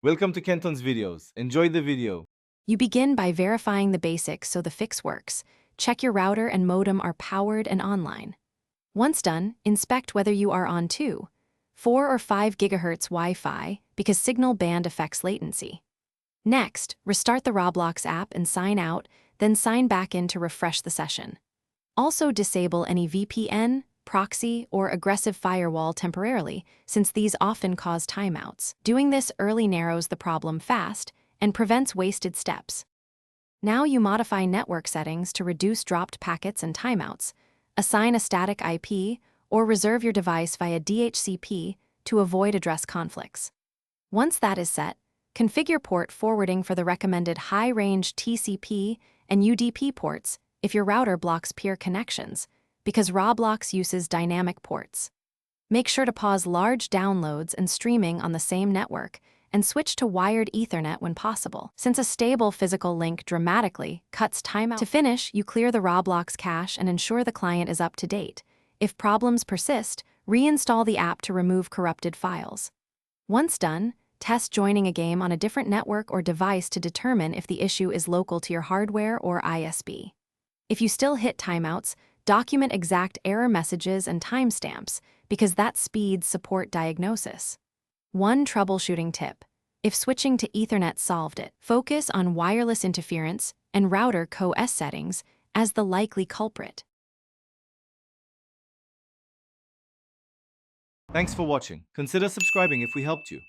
Welcome to Kenton's videos. Enjoy the video. You begin by verifying the basics so the fix works. Check your router and modem are powered and online. Once done, inspect whether you are on 2, 4 or 5 GHz Wi-Fi because signal band affects latency. Next, restart the Roblox app and sign out, then sign back in to refresh the session. Also disable any VPN, proxy, or aggressive firewall temporarily, since these often cause timeouts. Doing this early narrows the problem fast and prevents wasted steps. Now you modify network settings to reduce dropped packets and timeouts, assign a static IP, or reserve your device via DHCP to avoid address conflicts. Once that is set, configure port forwarding for the recommended high-range TCP and UDP ports if your router blocks peer connections, because Roblox uses dynamic ports. Make sure to pause large downloads and streaming on the same network and switch to wired Ethernet when possible, since a stable physical link dramatically cuts timeout. To finish, you clear the Roblox cache and ensure the client is up to date. If problems persist, reinstall the app to remove corrupted files. Once done, test joining a game on a different network or device to determine if the issue is local to your hardware or ISP. If you still hit timeouts, document exact error messages and timestamps, because that speeds support diagnosis. One troubleshooting tip: if switching to Ethernet solved it, focus on wireless interference and router co-S settings as the likely culprit. Thanks for watching. Consider subscribing if we helped you.